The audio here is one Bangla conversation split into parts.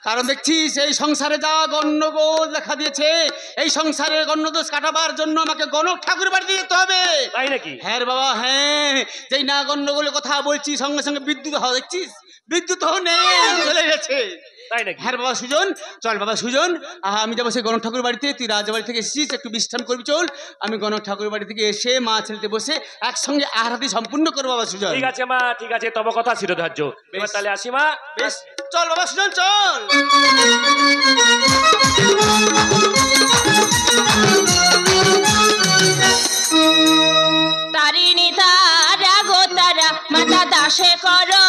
কারণ দেখছিস এই সংসারে যা গন্ডগোল দেখা দিয়েছে, এই সংসারের গন্ডদোষ কাটাবার জন্য আমাকে গণক ঠাকুর বাড়িতে যেতে হবে। তাই নাকি? হ্যাঁ রে বাবা, হ্যাঁ। যেই না গন্ডগোলের কথা বলছি, সঙ্গে সঙ্গে বিদ্যুৎ হওয়া দেখছিস, বিদ্যুৎ নেই, চলে গেছে। তাই নাকি? হ্যাঁ বাবা সুজন, চল বাবা সুজন, আমি যাবো সেই গণক ঠাকুর বাড়িতে। তুই রাজবাড়ি থেকে এসেছিস, একটু বিশ্রাম করবি, চল। আমি গণক ঠাকুর বাড়ি থেকে এসে মা ছেলেতে বসে একসঙ্গে আহারাদি সম্পূর্ণ করবো বাবা সুজন। ঠিক আছে মা, ঠিক আছে, তব কথা শিরোধার্য। এবার তাহলে আসি মা। বেশ, চল বাবা সুজন, চল। তারিণী তারা গো তারা, মাতা দাসে করো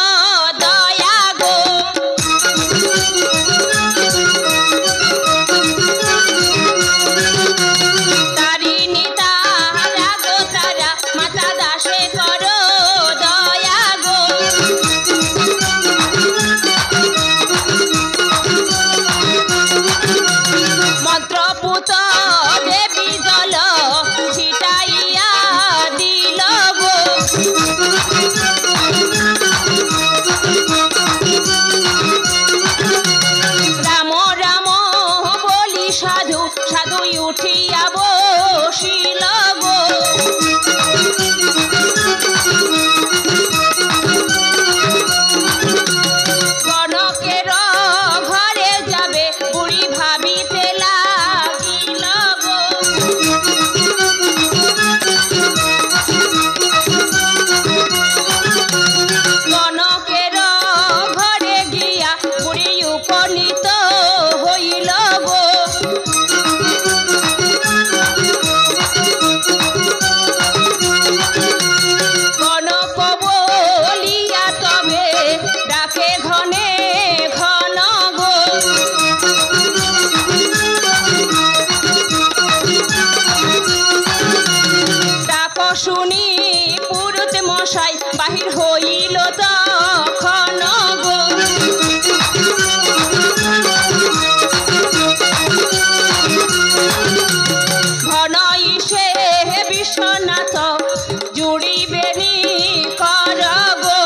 দয়া গো। তারিণী তারা গো তারা, মাতা দাসে করো দয়া গো। মন্ত্রপুত দেবী জল ছিটাইয়া দিল গো। রাম রাম বলি সাধু, সাধু উঠিয়া বসিল গো। গণকের ঘরে যাবে বুড়ি ভাবিতে লাগিল গো। গণকের ঘরে গিয়া বুড়ি উপনীত হইল গো। গণক বলিয়া তবে ডাকে ঘনে ঘন গো। ডাক শুনি পুরুত মশাই বাহির হইল তখন গো। ঘন ইসে বিশ্বনাথ জুড়িবে নি কর গো।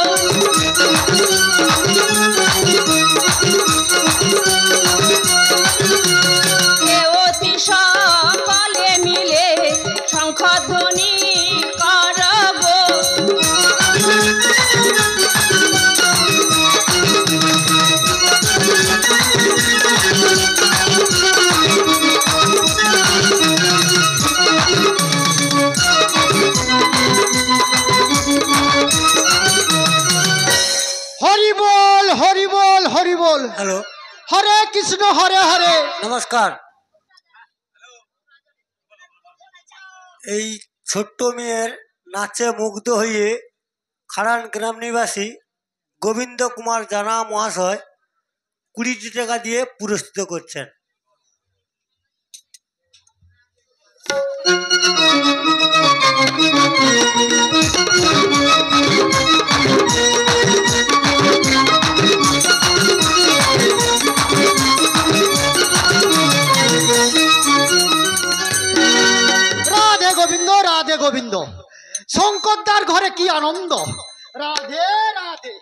দেবতী সকলে মিলে শঙ্খধ্বনি কর গো। হরি বল, হরি বল, হরি বল। হ্যালো, হরে কৃষ্ণ, হরে হরে। নমস্কার। এই ছোট্ট মেয়ের নাচে মুগ্ধ হয়ে খাড়ান গ্রাম নিবাসী গোবিন্দ কুমার জানা মহাশয় 20 টাকা দিয়ে পুরস্কৃত করছেন। রাধে গোবিন্দ, রাধে গোবিন্দ। শঙ্করদার ঘরে কি আনন্দ। রাধে রাধে।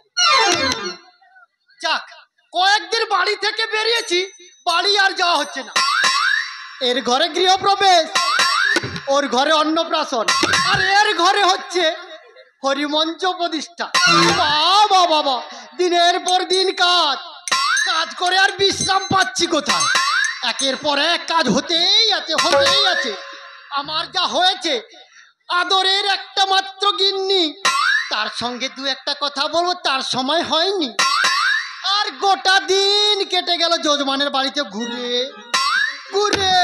যাক, কয়েকদিন বাড়ি থেকে বেরিয়েছি, বাড়ি আর যাওয়া হচ্ছে না। এর ঘরে গৃহপ্রবেশ, ওর ঘরে অন্নপ্রাশন, আর এর ঘরে হচ্ছে হরিমঞ্চ প্রতিষ্ঠা। বাবা বাবা, দিনের পর দিন কাজ, কাজ করে আর বিশ্রাম পাচ্ছি কোথায়? একের পর এক কাজ হতেই আছে, হতেই আছে। আমার যা হয়েছে, আদরের একটা মাত্র গিন্নি, তার সঙ্গে দু একটা কথা বলবো তার সময় হয়নি। আর গোটা দিন কেটে গেল যজমানের বাড়িতে ঘুরে ঘুরে।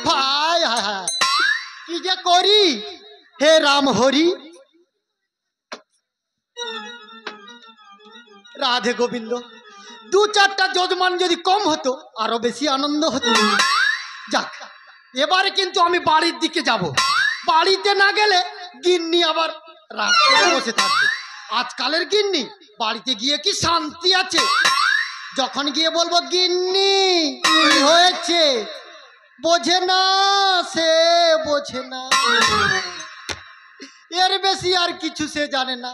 ভাই হায় হায়, কি যে করি। হে রাম হরি, রাধে গোবিন্দ। দু চারটা যজমান যদি কম হতো আরো বেশি আনন্দ হতো। যাক, এবারে কিন্তু আমি বাড়ির দিকে যাব। বাড়িতে না গেলে গিন্নি আবার রাগ করে বসে থাকবে। আজকালের গিন্নি বাড়িতে গিয়ে কি শান্তি আছে? যখন গিয়ে বলবো গিন্নি কি হয়েছে, বোঝে না, সে বোঝে না। এর বেশি আর কিছু সে জানে না।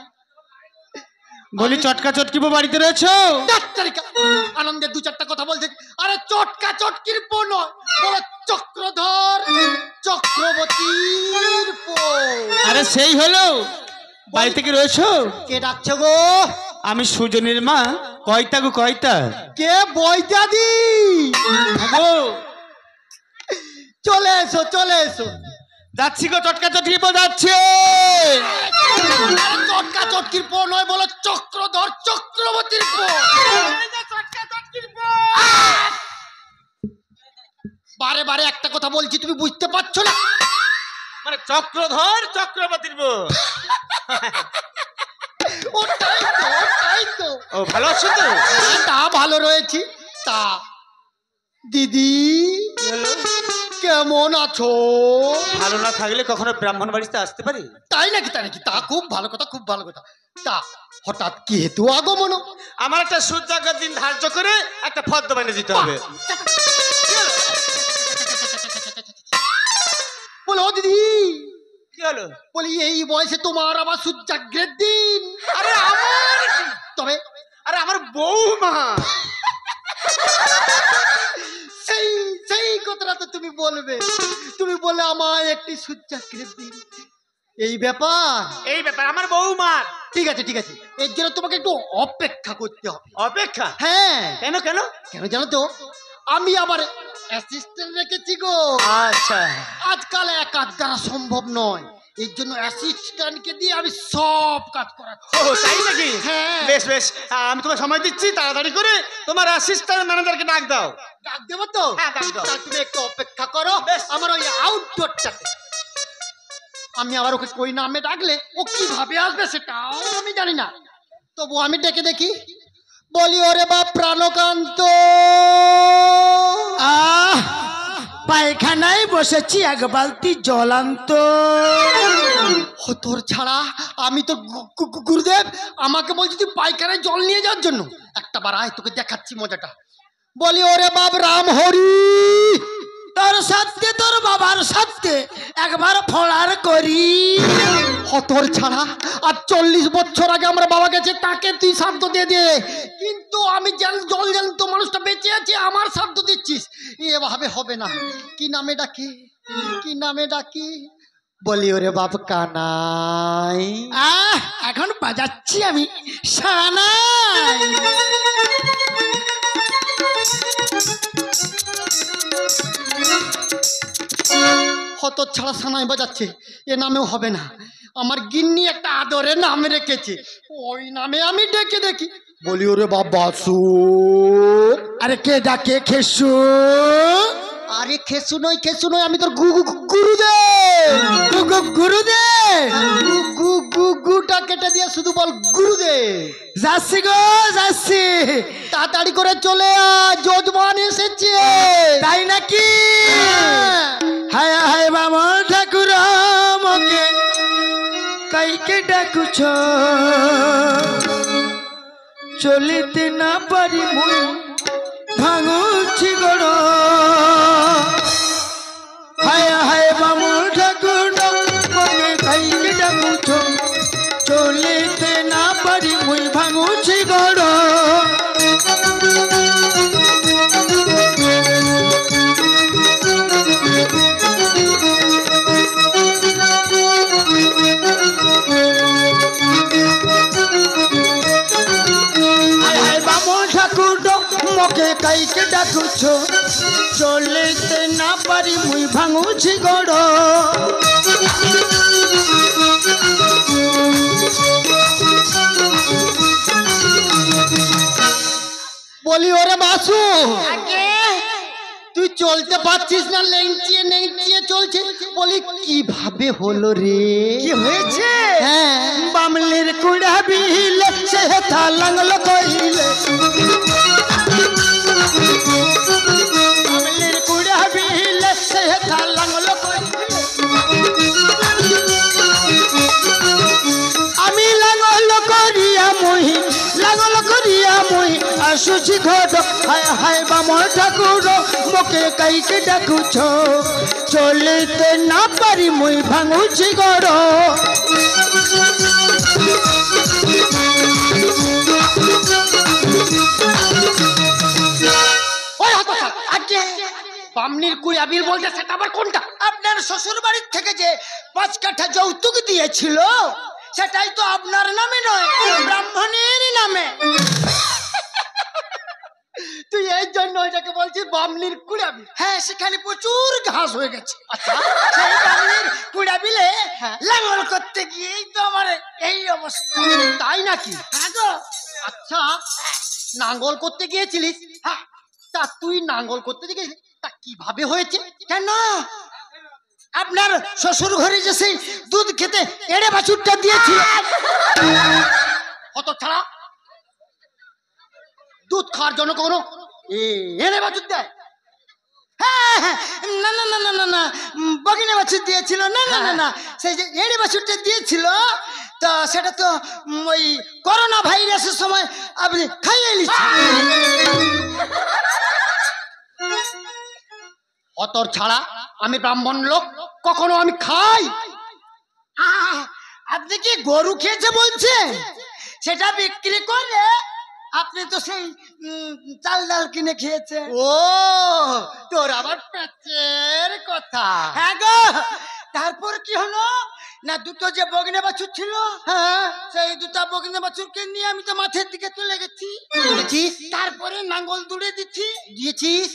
বলি চটকা চটকি বাড়িতে রয়েছো? আর আনন্দে দু চারটা কথা বলছে। আরে চটকা চটকির পো নয়, বলো চক্রধর চক্রবর্তীর পো। আরে সেই হলো, বাড়ি থেকে রয়েছো? কে ডাকছো গো? আমি সুজনের মা কয়তা গো কয়তা। কে বৈদাদি? গো চলে এসো চলে এসো। যাচ্ছি গো, চটকা চটকি পো যাচ্ছে। আরে চটকা চটকির পো নয়, বলো চক্রধর চক্রবর্তীর পো। বারে বারে একটা কথা বলছি, তুমি বুঝতে পারছো না? মানে চক্রধর চক্রবর্তীর বউ। ওটাই তো ওটাই তো। ও ভালো আছো তো? তা ভালো রয়েছি। তা দিদি কেমন আছো? ভালো না থাকলে কখনো ব্রাহ্মণ বাড়িতে আসতে পারি? তাই নাকি তাই নাকি? তা খুব ভালো কথা খুব ভালো কথা। তা হঠাৎ কি হেতু আগমন? আমার একটা সূর্যাগের দিন ধার্য করে একটা ফর্দ বানিয়ে দিতে হবে। বলো দিদি। কি হলো? বলি এই বয়সে তোমার আবার সূর্যাগ্রের দিন? আরে আমার তবে আরে আমার বউমা। সেই সেই কথাটা তো তুমি বলবে। তুমি বলে আমায় একটি সূর্যাগ্রের দিন, এই ব্যাপার। এই ব্যাপার আমার বউমার। ঠিক আছে ঠিক আছে, এর জন্য তোমাকে একটু অপেক্ষা করতে হবে। অপেক্ষা? হ্যাঁ। কেন কেন? কেন জানো তো? আমি আবার অ্যাসিস্ট্যান্ট রেখেছি গো। আচ্ছা, আজকাল এক কাজ দ্বারা সম্ভব নয়, এর জন্য অ্যাসিস্ট্যান্টকে দিয়ে আমি সব কাজ করাচ্ছি। ও তাই নাকি? হ্যাঁ। বেশ বেশ, আমি তোমার সময় দিচ্ছি, তাড়াতাড়ি করে তোমার অ্যাসিস্ট্যান্ট ম্যানেজারকে ডাক দাও। ডাক দেবো তো? হ্যাঁ, ডাক দাও। তা তুমি একটু অপেক্ষা করো। বেশ। আমার ওই আউটডোরটাতে আমি আবার ওকে কই নামে ডাকলে ও কিভাবে আসবে সেটাও আমি জানি না, তবু আমি ডেকে দেখি। বলি ওরে বাপ প্রাণকান্ত, পায়খানায় বসেছি এক বালতি জল আনতো। ও তোর ছাড়া আমি তো গুরুদেব, আমাকে বলছি তুই পায়খানায় জল নিয়ে যাওয়ার জন্য। একটা বার আয়, তোকে দেখাচ্ছি মজাটা। বলি ওরে বাপ রাম হরি, তোর সাথে তোর বাবার সাথে একবার ফলার করি। তোর ছাড়া আর 40 বছর আগে আমরা বাবা গেছে, তাকে তুই শান্ত দিয়ে দিয়ে, কিন্তু আমি জল জানি তো মানুষটা বেঁচে আছে, আমার শান্ত দিচ্ছিস, এভাবে হবে না। কি নামে ডাকি কি নামে ডাকি? বলি ওরে বাপ কানাই। এখন বাজাচ্ছি আমি সানাই। হত ছাড়া সানাই বাজাচ্ছে, এ নামেও হবে না। আমার গিন্নি একটা আদরে নাম রেখেছে, ওই নামে আমি ডেকে দেখি। বলি ওরে বাবা সু। আরে কে ডাকে খেসু? আরে খেসু নয়, আমি তোর গুরুদেব। গুরুদেব। গুটা কেটে দিয়ে শুধু বল গুরুদেব। যাচ্ছি গো যাচ্ছি। তাড়াতাড়ি করে চলে আয়, যজমান এসেছে। তাই নাকি? হায় হায় বামন ঠাকুর আমাকে কাইকে ডাকুছ, চলিতে না পারি মুই ভাঙুছি গড়। হায় হায় বামন ঠাকুর আমাকে কাইকে ডাকুছ, চলিতে না পারি মুই ভাঙুছি গড়। মোকে কাইকে ডাকুছ, চলিতে না পারি মুই ভাঙুছি গড়। বলি ওরে বাসু, তুই চলতে পারছিস না, লেংচিয়ে নেংচিয়ে চলছে। বলি কিভাবে হলো রে? কি হয়েছে? হ্যাঁ, বামলির কুড়া বিলে সে থা লাঙ্গল কইলে, বামলির কুড়া বিলে সে থা লাঙ্গল কইলে। আমি লাঙ্গল করিয়া মুই আসুছি ঘর। হায় হায় বামন ঠাকুর মোকে কাইকে ডাকুছ, চলিতে না পারি মুই ভাঙুছি গড়। বামনির কুড়ি আবিল বলতে সেটা আবার কোনটা? আপনার শ্বশুর বাড়ির থেকে যে 5 কাঠা যৌতুক দিয়েছিল সেটাই তো আপনার নামে নয়, ব্রাহ্মণের নামে। তুই এই জন্য ওইটাকে বলছিস বামনির কুড়ি আবিল? হ্যাঁ, সেখানে প্রচুর ঘাস হয়ে গেছে। আচ্ছা, সেই বামনির কুড়া বিলে হ্যাঁ। লাঙ্গল করতে গিয়েই তো আমার এই অবস্থা। তাই নাকি? হ্যাঁ গো। আচ্ছা, নাঙ্গল করতে গিয়েছিলিস? হ্যাঁ। তা তুই নাঙ্গল করতে গিয়েছিলিস, তা কিভাবে হয়েছে? কেন? আপনার শ্বশুর ঘরে যে সেই দুধ খেতে এড়ে বাছুরটা দিয়েছিল। কত ছাড়া দুধ খাওয়ার জন্য কোনো এনে বাছুর দেয়? হ্যাঁ, হ্যাঁ, না না না না না না, বগিনা বাছুর দিয়েছিল। না না না না, সেই যে এড়ে বাছুরটা দিয়েছিল তো সেটা তো ওই করোনা ভাইরাসের সময় আপনি খাইয়ে নিচ্ছেন। অতর ছাড়া আমি ব্রাহ্মণ লোক, কখনো আমি খাই? আপনি কি গরু খেয়েছে বলছেন? সেটা বিক্রি করে আপনি তো সেই চাল ডাল কিনে খেয়েছে। ও, তোর আবার পেটের কথা? হ্যাঁ গো। তারপর কি হলো না, দুটো যে বগিনা বাছুর ছিল, হ্যাঁ, সেই দুটা বগিনা বাছুরকে নিয়ে আমি তো মাঠের দিকে চলে গেছি। বলেছিস? তারপরে নাঙ্গল দুড়ে দিচ্ছি। দিয়েছিস?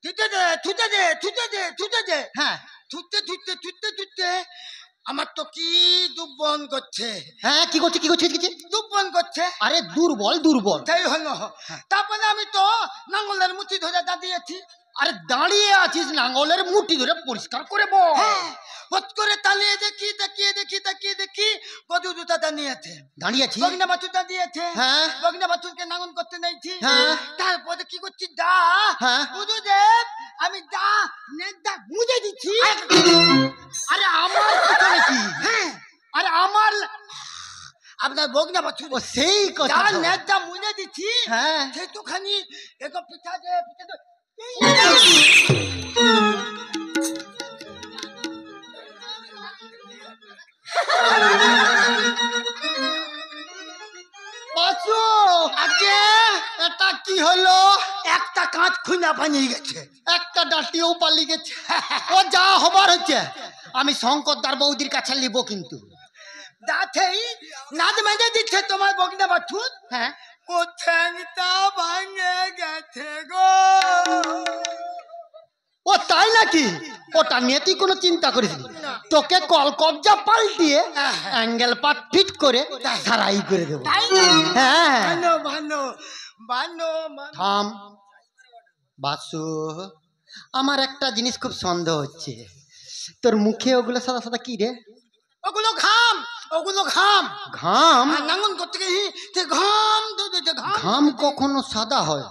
থুতে দে থুতে দে থুতে দে থুতে দে, হ্যাঁ থুতে থুতে থুতে থুতে আমার তো কি দুব্বন করছে। হ্যাঁ, কি করছে কি করছে কি করছে? দুব্বন করছে। আরে দুর্বল দুর্বল। তাই হলো। তারপরে আমি তো নাঙ্গলের মুঠি ধরে দাঁড়িয়েছি। আরে দাঁড়িয়ে আছিস, নাঙ্গলের মুঠি ধরে পরিষ্কার করে বল। হ্যাঁ, হট করে তালিয়ে দেখি, তাকিয়ে দেখি, তাকিয়ে দেখি গরু দুটা দাঁড়িয়েছে, দাঁড়িয়ে আছিস? বগনা বাছুর দাঁড়িয়েছে। হ্যাঁ। বগনা বাছুরকে নাঙ্গল করতে নেইছি। হ্যাঁ। তারপরে কি করছি, দা হ্যাঁ। গুরুদেব, আমি দা নেদা মুজে দিচ্ছি। আরে আমার পিছনে কি? হ্যাঁ, আরে আমার আপনার বগনা বাছুর ও সেই কথা দা তো। নেদা মুজে দিচ্ছি। হ্যাঁ। সেই তো খানি এক পিঠা দে পিঠা দে। বাসু, আগে এটা কি হলো? একটা কাঁচ খুনা বানিয়ে গেছে। একটা ডাটিও পালিয়ে গেছে। ও যা হবার হচ্ছে, আমি শঙ্করদার বৌদির কাছে নিব কিন্তু। দাঁতেই নাদ মেজে দিচ্ছে তোমার বগনা বাছুর। হ্যাঁ, ও ঠ্যাংটা ভাঙে গেছে গো। ও তাই নাকি? ওটা নিয়ে তুই কোনো চিন্তা করিস না, তোকে কল কবজা পাল্টিয়ে অ্যাঙ্গেল পাট ফিট করে সারাই করে দেবো। তাই না? হ্যাঁ, বানো বানো বানো বানো। থাম বাসু, আমার একটা জিনিস খুব সন্দেহ হচ্ছে, তোর মুখে ওগুলো সাদা সাদা কি রে? ওগুলো ঘাম, ওগুলো ঘাম। ঘাম? আর নাঙ্গন করতে গেছি তে ঘাম দুধে ঘাম। ঘাম কখনো সাদা হয়?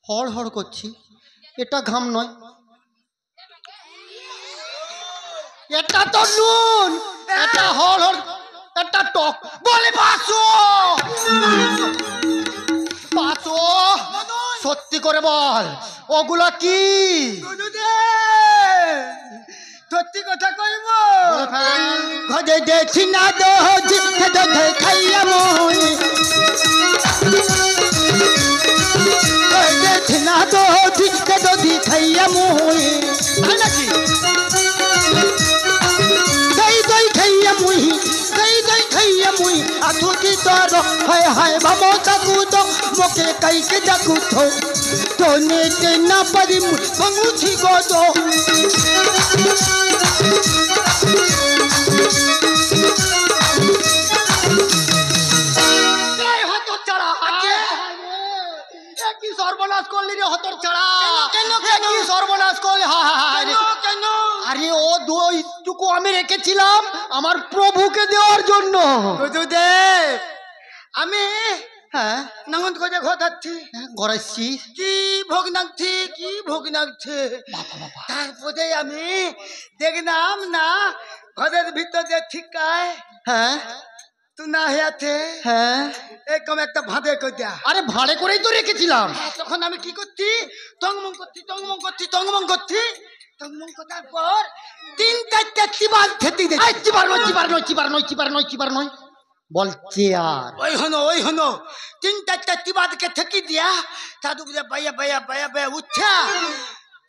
হড় হড় করছি, এটা ঘাম নয়, এটা তো নুন। এটা হড় হড়, এটা টক বলে। বাসু, বাসু, সত্যি করে বল, ওগুলো কি? সত্যি কথা কইব। ঘরে দেখি না দোজ খাইয়া মই, দেখি না দোজ খাইয়া মই। তাই নাকি? দই দই খাইয়া মুই, দই দই খাইয়া মুই, আতুকি তোর হায় হায় বামো তাকু তো মোকে কাইকে ডাকু থো, তো নেতে না পারি মুই ভাঙুছি গো। কি সর্বনাশ করলি রে হতর ছাড়া? কেন, কেন? কি সর্বনাশ করলি? কেন? আরে ও দইটুকু আমি রেখেছিলাম আমার প্রভুকে দেওয়ার জন্য। গুরুদেব, আমি হ্যাঁ, নাঙ্গন করে ঘটাচ্ছি। গড়াইছি। কি ভোগ নাগছে, কি ভোগ নাগছে। তারপরে আমি দেখলাম না ঘরের ভিতরে ঠিকায় হ্যাঁ তু না হইয়াছে হ্যাঁ, এরকম একটা ভাঁধে কইতা। আরে ভাড়ে করেই তো রেখেছিলাম। তখন আমি কি করছি, টংমং করছি টংমং করছি টংমং করছি। টংমং করার পর 3-4টা চিবাল খেতে দিচ্ছি। চিবার নয়, চিবার নয়, চিবার নয়, চিবার নয়, চিবার নয়, বল চেয়ার। ওই হনো 3-4টা টিবাদকে ঠেকি দিয়া তাদু বাইয়া বাইয়া বাইয়া বাইয়া উঠা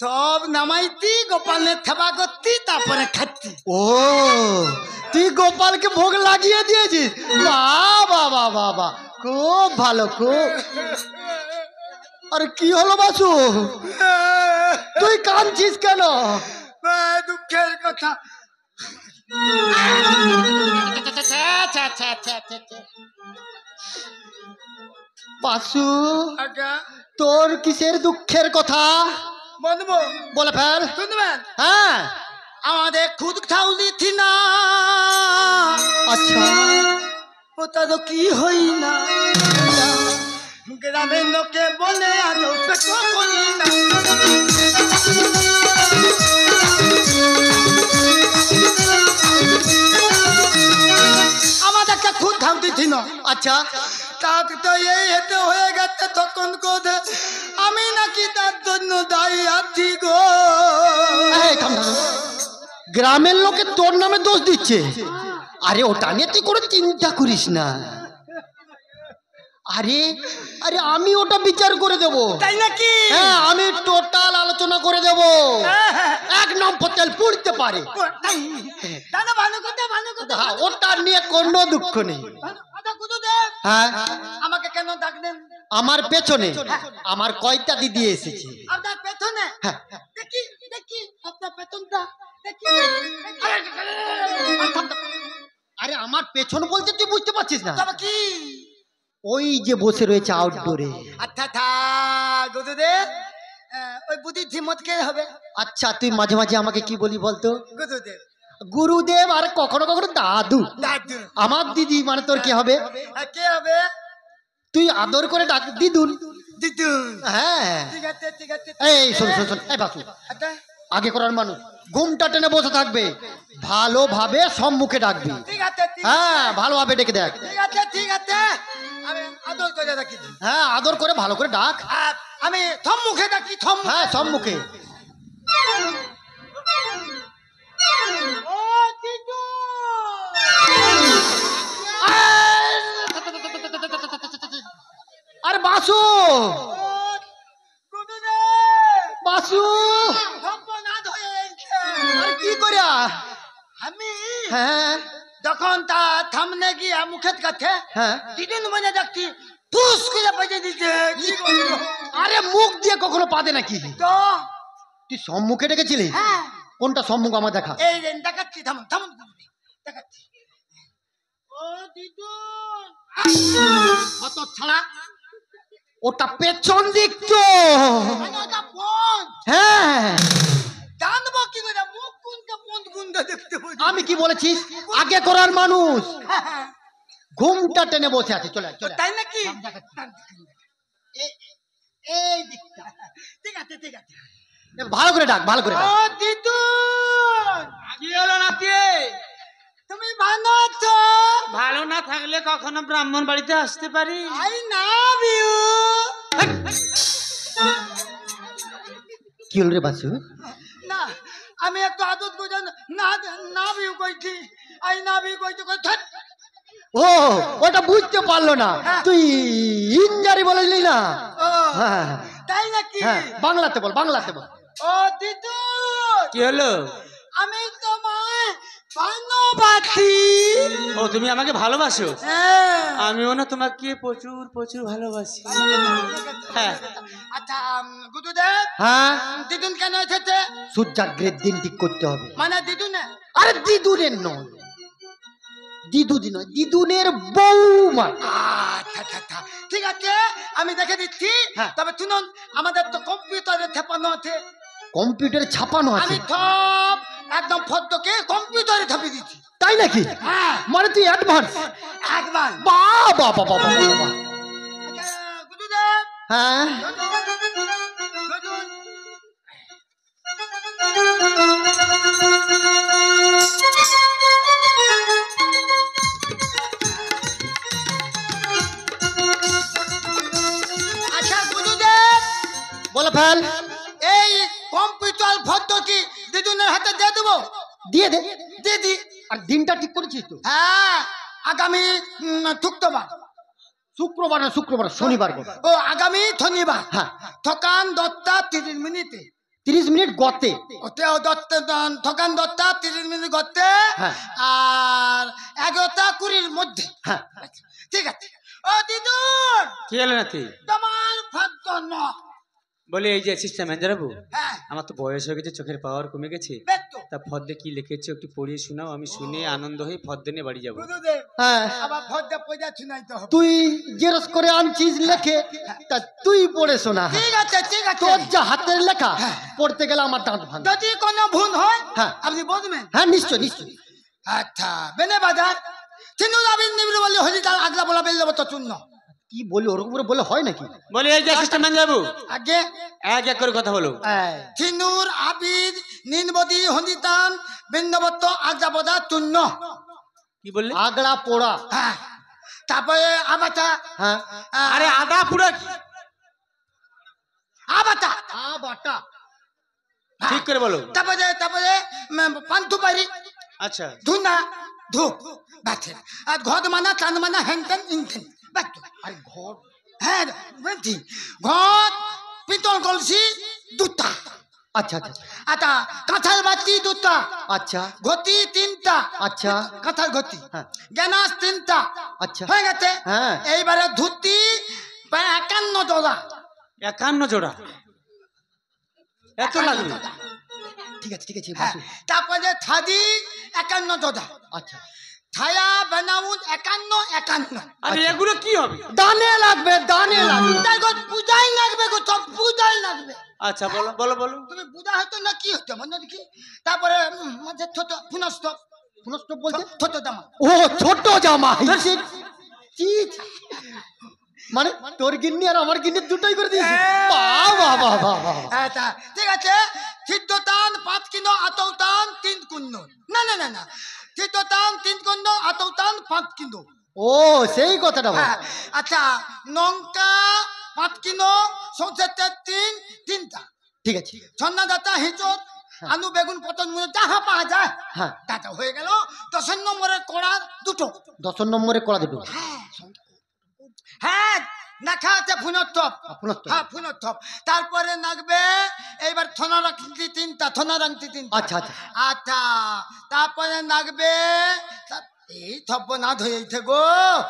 তব নামাইতি গোপালের থেবা করতি তারপরে খাচ্ছি। ও তুই গোপালকে ভোগ লাগিয়ে দিয়েছিস? বাবা বাবা বাবা, খুব ভালো, খুব। আরে কি হলো বাসু, তুই কাঁদছিস কেন? দুঃখের কথা। বাসু, আজ্ঞা তোর কিসের দুঃখের কথা? বলবো, বলে ফেল। শুনবেন? হ্যাঁ, আমাদের খুদ খাউলি থি না, আচ্ছা। ওটা তো কি হই না, গ্রামের লোকে বলে আজ পেটো করি না। আমাদেরকে খুদ খাউলি থি না। আচ্ছা, তাক তো এই হেতে হয়ে গেছে তখন কোধে আমি নাকি তার জন্য দায়ী আছি গো। এই থাম থাম। গ্রামের লোকে তোর নামে দোষ দিচ্ছে। আরে ওটা নিয়ে তুই কোনো চিন্তা করিস না। আরে আরে আমি ওটা বিচার করে দেব। তাই নাকি? হ্যাঁ, আমি টোটাল আলোচনা করে দেব। এক নম্বর তেল পুড়তে পারে। দাদা ভালো কথা, ভালো কথা। হ্যাঁ, ওটা নিয়ে কোনো দুঃখ নেই। আচ্ছা গুরুদেব, হ্যাঁ, আমাকে কেন ডাকলেন? আমার পেছনে আমার কয়টা দিদি এসেছে। আপনার পেছনে? হ্যাঁ। দেখি দেখি আপনার পেছনটা দেখি। আরে আমার পেছন বলতে তুই বুঝতে পারছিস না? তবে কি? ওই যে বসে রয়েছে আউটডোরে। আচ্ছা গুরুদেব, ওই বুদ্ধি ধিমত কে হবে? আচ্ছা, তুই মাঝে মাঝে আমাকে কি বলি বলতো? গুরুদেব। গুরুদেব, আর কখনো কখনো দাদু। দাদু। আমার দিদি মানে তোর কি হবে? কে হবে? তুই আদর করে ডাক দিদুন। দিদুন। হ্যাঁ। ঠিক আছে ঠিক আছে। এই শোন শোন শোন, এই বাসু, আচ্ছা আগে করার মানুষ ঘুমটা টেনে বসে থাকবে, ভালোভাবে সম্মুখে ডাকবি। ঠিক আছে ঠিক আছে। হ্যাঁ, ভালোভাবে ডেকে দেখ। ঠিক আছে ঠিক আছে, আমি আদর করে রাখি। হ্যাঁ, আদর করে ভালো করে ডাক। আর আমি থম মুখে ডাকি, থম। হ্যাঁ, সম্মুখে। ও দিদু। আরে বাসু, বাসু, আরে কি করিয়া? আমি হ্যাঁ যখন তা থামনে গিয়া মুখের কাছে হ্যাঁ। দিদিন মনে দেখছি ফুস করে বেজে দিতে। কি করবো? আরে মুখ দিয়ে কখনো পাতে নাকি? তো তুই সম্মুখে ডেকেছিলি? হ্যাঁ, কোনটা সম্মুখ আমার দেখা? এই রে দেখাচ্ছি, থামুন থামুন দেখাচ্ছি। ও দিদু কত ছাড়া, ওটা পেছন দিক তো। মানে ওটা ফোন হ্যাঁ, জানবো কি করে? মুখ কোনটা ফোন কোনটা দেখতে পাই? আমি কি বলেছিস? আগে করার মানুষ ঘুমটা টেনে বসে আছে। চলে আয়, চলে আয়। তাই নাকি? এই দিকটা। ঠিক আছে ঠিক আছে। ভালো করে ডাক, ভালো করে ও ডাক। দিদু, কি হলো নাতি? তুমি ভালো আছো? ভালো না থাকলে কখনো ব্রাহ্মণ বাড়িতে আসতে পারি? I love you. কি হল রে বাসু? না, আমি একটু আদত করে না লাভ ইউ কইছি। আই লাভ ইউ কইতে কই। ও, ওটা বুঝতে পারলো না। তুই ইঞ্জারি বলেছিলি না? ও হ্যাঁ তাই নাকি? হ্যাঁ, বাংলাতে বল, বাংলাতে বল। ও দিদু, কি হলো? আমি তোমায় ভালোবাসি। ও, তুমি আমাকে ভালোবাসো? হ্যাঁ। আমিও না তোমাকে প্রচুর প্রচুর ভালোবাসি। হ্যাঁ। আচ্ছা গুরুদেব, হ্যাঁ, দিদুন কেন এসেছে? সূর্যাগ্রের দিন ঠিক করতে হবে। মানে দিদুনে? আরে দিদুনের নয়, দিদুদি নয়, দিদুনের বৌমা। আচ্ছা ঠিক আছে, আমি দেখে দিচ্ছি। হ্যাঁ। তবে শুনুন, আমাদের তো কম্পিউটারে ছাপানো আছে। কম্পিউটারে ছাপানো আছে? আমি সব একদম ফটোকে কম্পিউটারে ছাপি দিচ্ছি। তাই নাকি? হ্যাঁ, মানে তুই অ্যাডভান্স। একবার। বাবা বাবা বাবা বাবা। আচ্ছা, গুরুদেব, হ্যাঁ, ধরুন। আচ্ছা গুরুদেব, বলে ফেল। এই কম্পিউটার ফটো কি দিদুনের হাতে দিয়ে দেবো? দিয়ে দে। দিদি। আর দিনটা ঠিক করেছিস তো? হ্যাঁ, আগামী শুক্রবার, শুক্রবার না শুক্রবার, শনিবার গো। ও আগামী শনিবার, হ্যাঁ। থকান 10টা 30 মিনিটে 30 মিনিট গতে। ওতে থকান 10টা 30 মিনিট গতে, হ্যাঁ। আর 11টা 20-র মধ্যে। হ্যাঁ ঠিক আছে। ও দিদুন, কি হলো নাতি? তোমার ভাগ্য ন। বলে এই যে অ্যাসিস্ট্যান্ট ম্যানেজার বাবু, হ্যাঁ, আমার তো বয়স হয়ে গেছে, চোখের পাওয়ার কমে গেছে, বেতো তা ফর্দে কি লিখেছে একটু পড়িয়ে শোনাও, আমি শুনে আনন্দ হয়ে ফর্দে নিয়ে বাড়ি যাবো। গুরুদেব, হ্যাঁ, আবার ভদ্র পয়দা শুনাইতে হবে। তুই জেরক্স করে আনছিস লেখে, তা তুই পড়ে শোনা। ঠিক আছে, ঠিক আছে। তোর যা হাতের লেখা পড়তে গেলে আমার দাঁত ভাঙে। যদি কোনো ভুল হয় হ্যাঁ। আপনি বলবেন। হ্যাঁ নিশ্চয় নিশ্চয়। আচ্ছা, বেনে বাজার চিনু দাবিন নিবিড় বলে হলি তার আগলা বলা বেল দেবো তো চূর্ণ। কি বলি, ওরকম করে বলে হয় নাকি? বলে এই যে অ্যাসিস্ট্যান্ট ম্যানেজার বাবু, আগে এক এক করে কথা বলো। এই, চিনুর আবির নিনবদি হন্দিতান বিন্দবত্ত আগলা বদা চূর্ণ। কি বললে? আগড়া পোড়া। হ্যাঁ, তারপরে আবাতা। হ্যাঁ, আরে আদা পুরা কি? আবাতা। আ বাটা। ঠিক করে বলো। তারপরে পান্থু পারি আচ্ছা, ধুনা ধূপ বাথে আর ঘর মানা চান মানা হ্যাংটেন ইনটেন বাট। আরে ঘর। হ্যাঁ বুঝছি। ঘর পিতল কলসি 2টা। আচ্ছা আচ্ছা আটা কাঁঠাল বাতি 2টা। আচ্ছা ঘটি 3টা। আচ্ছা কাঁঠাল ঘটি। হ্যাঁ। গ্যানাস 3টা। আচ্ছা। হয়ে গেছে। হ্যাঁ। এইবারে ধুতি প্রায় 51 ডলা। 51 জোড়া? এত লাগবে? ঠিক আছে ঠিক আছে হ্যাঁ, বাসু। তারপরে থাদি 51 ডলা। আচ্ছা, ছায়া বানাউন 51। আরে এগুলো কি হবে? দানে লাগবে দানে লাগবে। তাই গো পূজাই লাগবে গো, সব পূজাই লাগবে। আচ্ছা বলো বলো বলো। তুমি পূজা হতো না কি হতো মনে দেখি। তারপরে মাঝে ছোট পুনস্ত পুনস্ত বলতে? ছোট জামা। ও ছোট জামা। ছি, ছি। মানে তোর গিন্নি আর আমার গিন্নি দুটোই করে দিয়েছি। বাহ বাহ বাহ বাহ বাহ। আচ্ছা ঠিক আছে। সিদ্ধতান 5 কিলো, আতৌতান 3 কুন্ন। না না না না, সিদ্ধতান 3 কুন্ন, আতৌতান 5 কিলো। ও সেই কথাটা বল। হ্যাঁ, আচ্ছা লঙ্কা 5 কিলো, সরষের 3টা। ঠিক আছে। ছন্না দাতা হিঁচড়, আলু বেগুন পটল মুড়ো যাহা পাওয়া যায়। হ্যাঁ, দাদা হয়ে গেল। 10 নম্বরের কড়া 2টো। 10 নম্বরে করা দুটো। হ্যাঁ, দেখা আছে ফুনের টপ। ফুনের টপ। হ্যাঁ, ফুনের টপ। তারপরে নাগবে এইবার থনা রাখতি 3টা, থনা রাখতি 3টা। আচ্ছা আচ্ছা। আচ্ছা, তারপরে নাগবে এই থপ্প না ধরেইছে গো।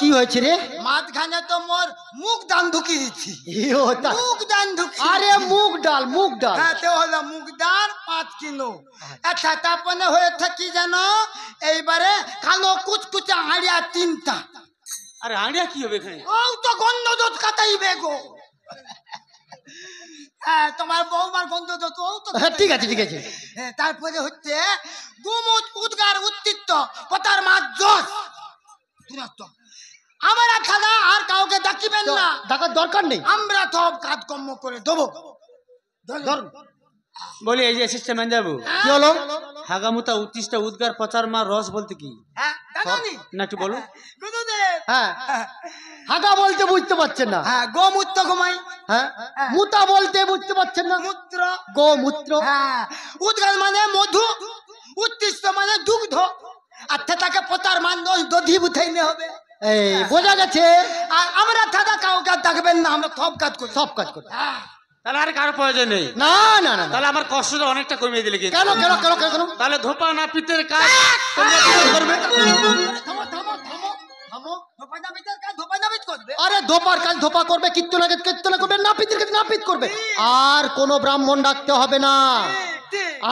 কি হয়েছে রে? মাঝখানে তো মোর মুখ দান ঢুকি দিচ্ছি। ইও তা- মুখ দান ঢুকি। আরে মুগ ডাল মুগ ডাল। হ্যাঁ, তো হলো মুখ দান 5 কিলো। আচ্ছা, তারপরে হয়েছে কি জানো, এইবারে কালো কুচকুচা হাড়িয়া 3টা। আরে আড়িয়া কি হবে এখানে? ও তো গন্ধ দোষ কাটাইবে গো। হ্যাঁ, তোমার বৌমার গন্ধ দোষ ও তো হ্যাঁ ঠিক আছে ঠিক আছে। হ্যাঁ, তারপরে হচ্ছে গুমুট উদ্গার উত্তিত্ব পতার মাছ জস। আমার খালা আর কাউকে ডাকিবেন না, ডাকার দরকার নেই। আমরা সব কাজকর্ম করে দেবো। ধরুন। বলি এই যে অ্যাসিস্ট্যান্ট ম্যানেজার বাবু, কি হলো? হাগামুতা উত্তিষ্টা উদ্গার পচার মা রস বলতে কি? হ্যাঁ, জানোনি? না একটু বলো। গুরুদেব। হ্যাঁ, হাগা বলতে বুঝতে পারছেন না। হ্যাঁ, গোমূত্র ঘুমাই। হ্যাঁ, মুতা বলতে বুঝতে পারছেন না। মূত্র। গোমূত্র। হ্যাঁ, উদ্গার মানে মধু, উত্তিষ্ট মানে দুগ্ধ। আচ্ছা, তাকে পোতার মান দধি বুঝাইলে হবে। এই বোঝা গেছে। আর আমরা দাদা কাউকে আর ডাকবেন না, আমরা সব কাজ করি। সব কাজ করে। হ্যাঁ। তাহলে আর কারো প্রয়োজন নেই। না না না না। তাহলে আমার কষ্টটা অনেকটা কমিয়ে দিলে কিন্তু। কেন কেন কেন কেন কেন? তাহলে ধোপা নাপিতের কাজ তোমরা কি করবে? থামো থামো থামো থামো। ধোপানাবিদের কাজ ধোপানাবিদ করবে। আরে ধোপার কাজ ধোপা করবে, কীর্তনা কাজ কীর্তনা করবে, নাপিতের কাজ নাপিত করবে। আর কোনো ব্রাহ্মণ ডাকতে হবে না।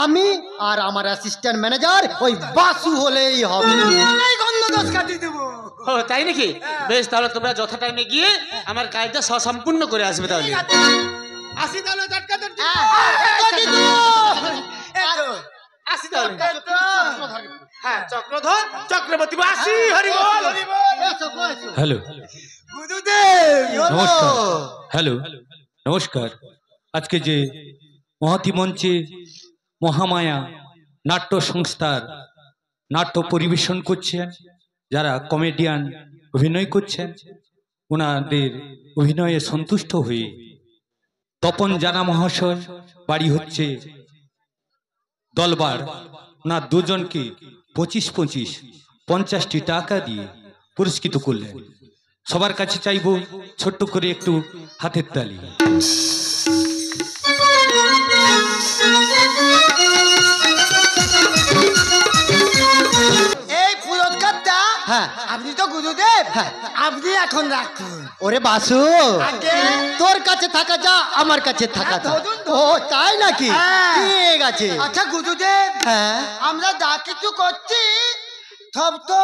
আমি আর আমার অ্যাসিস্ট্যান্ট ম্যানেজার ওই বাসু হলেই হবে। এই গন্ধ দোষ কাটিয়ে দেবো। ও তাই নাকি? বেশ, তাহলে তোমরা যথা টাইমে গিয়ে আমার কাজটা সসম্পূর্ণ করে আসবে। তাহলে আসি তাহলে টাটকা টাটকা। আসি তাহলে। হ্যাঁ, চক্রধর চক্রবর্তী আসি। হরি বল হরি বল। হ্যালো নমস্কার। হ্যালো নমস্কার। আজকে যে মহতি মঞ্চে মহামায়া নাট্য সংস্থার নাট্য পরিবেশন করছেন, যারা কমেডিয়ান অভিনয় করছেন, ওনাদের অভিনয়ে সন্তুষ্ট হয়ে তপন জানা মহাশয়, বাড়ি হচ্ছে দলবার, না দুজনকে 25-50 50টি টাকা দিয়ে পুরস্কৃত করলেন। সবার কাছে চাইবো ছোট্ট করে একটু হাতের তালি। এই পুরস্কারটা হ্যাঁ। আপনি তো গুরুদেব, হ্যাঁ। আপনি এখন রাখুন। ওরে বাসু, আগে তোর কাছে থাকা যা আমার কাছে থাকা তা। ধরুন, ও তাই নাকি? হ্যাঁ। ঠিক আছে। আচ্ছা গুরুদেব, হ্যাঁ। আমরা যা কিছু করছি সব তো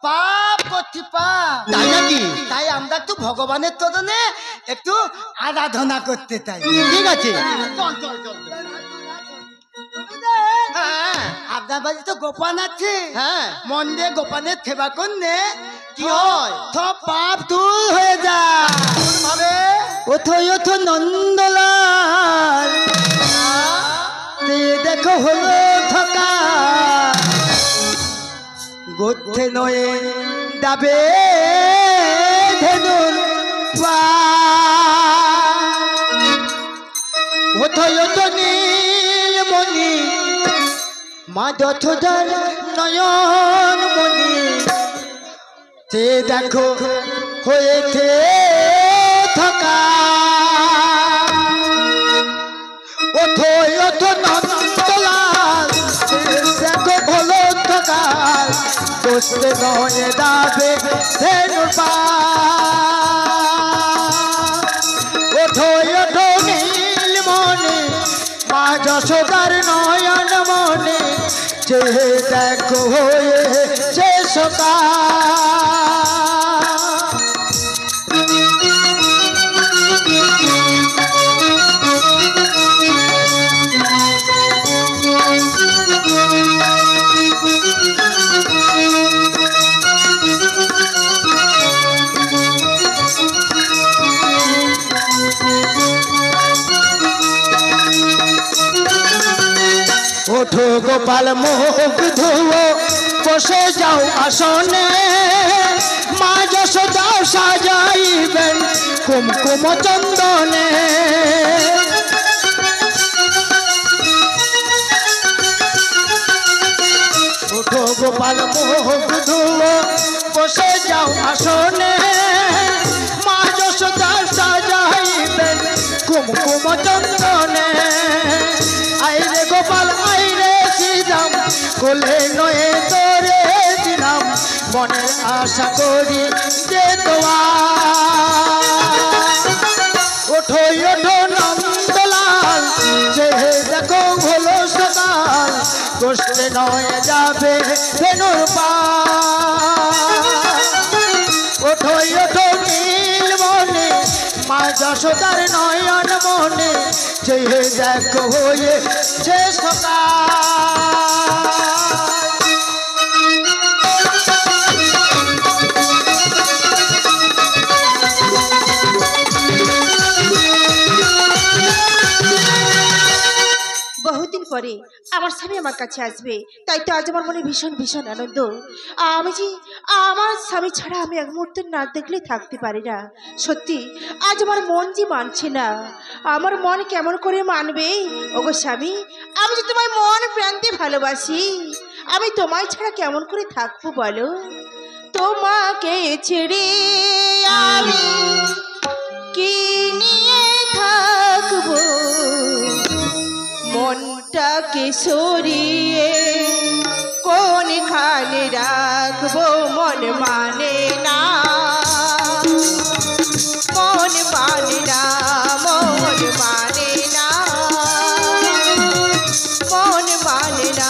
পাপ করছি, পাপ। তাই নাকি? তাই আমরা একটু ভগবানের চরণে একটু আরাধনা করতে চাই। ঠিক আছে। চল চল চল। গুরুদেব, হ্যাঁ আপনার বাড়ি তো গোপান আছে, হ্যাঁ। মন দিয়ে গোপানের সেবা করলে কি হয়? সব পাপ দূর হয়ে যায়। ভাবে ওঠো ওঠো নন্দলাল, তে দেখো হলো থকা গোথে নয়ে দাবে ধেনুর পা। ওঠো ওঠো নীলমণি, মা যথোধর নয়ন মণি, তে দেখো হয়েছে থকা। ওঠো ওঠো নন্দলাল, দেখো ভোলো থকাল বসতে নয় দাবে ধেনুর পা। ওঠো ওঠো নীলমণি, মা যশোদার নয়ন মনে, যে দেখো হয়েছে সকাল। ওঠো গোপাল মুখ ধুও, বসে যাও আসনে, মা যশোদা সাজাইবেন কুমকুম চন্দনে। ওঠো গোপাল মুখ ধুও, বসে যাও আসনে, মা যশোদা সাজাইবেন কুমকুম চন্দনে। আইরে গোপাল আইরে শ্রীরাম, কোলে নয়ে তোরে দিলাম, মনের আশা করি যে দোয়া। ওঠো ওঠো নন্দলাল, যে দেখো ভোলো সকাল, কষ্টে নয় যাবে ধেনুর পা। ওঠো ওঠো নীলমণি, মা যশোদার নয়ন মনে, যে দেখো হয়েছে সকাল। বহুদিন পরে আমার স্বামী আমার কাছে আসবে, তাই তো আজ আমার মনে ভীষণ ভীষণ আনন্দ। আমি যে আমার স্বামী ছাড়া আমি এক মুহূর্তে না দেখলে থাকতে পারি না। সত্যি আজ আমার মন যে মানছে না, আমার মন কেমন করে মানবে? ওগো স্বামী, আমি যে তোমায় মন প্রান্তে ভালোবাসি, আমি তোমায় ছাড়া কেমন করে থাকবো বলো? তোমাকে ছেড়ে আমি কি নিয়ে থাকবো? মনটাকে সরিয়ে কোনখানে রাখবো? মন মানে না, মন মানে না, মন মানে না, মন মানে না।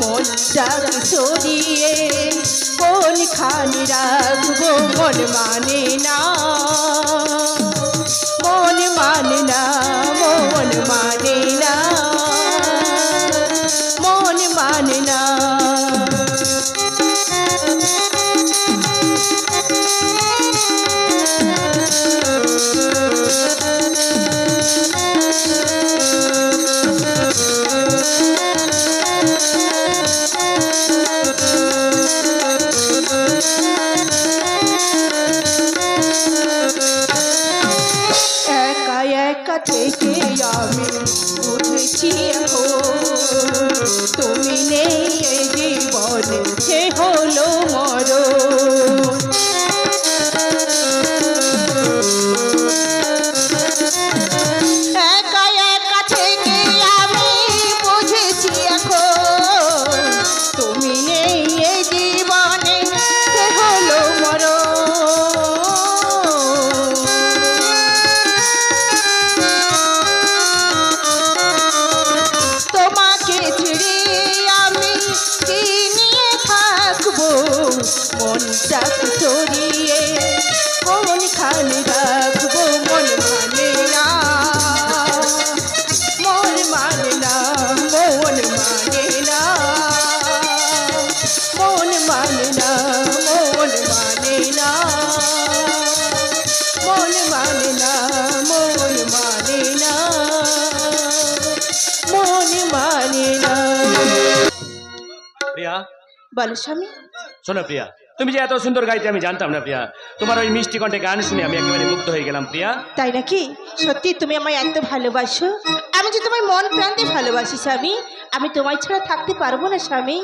মনটাকে সরিয়ে কোনখানে রাখবো? মন মানে না, মন মানে না, মন মানে না, মন মানে না। থেকে আমি বুঝেছি এখন তুমি নেই এই জীবনে সে হলো মরণ। একা একা থেকে আমি বুঝেছি এখন তুমি নেই এই জীবনে সে হলো মরণ। তোমাকে ছেড়ে আমি কি নিয়ে থাকবো মনটাকে সরিয়ে কোন খানে রাখবো মন মানে না মন মানে না মন মানে না মন মানে না মন মানে না মন মানে না মন মানে না মন মানে না। প্রিয়া বলো স্বামী। শোনো প্রিয়া, তুমি যে এত সুন্দর গাইতে আমি জানতাম না প্রিয়া। তোমার ওই মিষ্টি কণ্ঠে গান শুনে আমি একেবারে মুগ্ধ হয়ে গেলাম প্রিয়া। তাই নাকি? সত্যি তুমি আমায় এত ভালোবাসো? আমি যে তোমায় মন প্রান্তে ভালোবাসি স্বামী, আমি তোমায় ছাড়া থাকতে পারবো না স্বামী।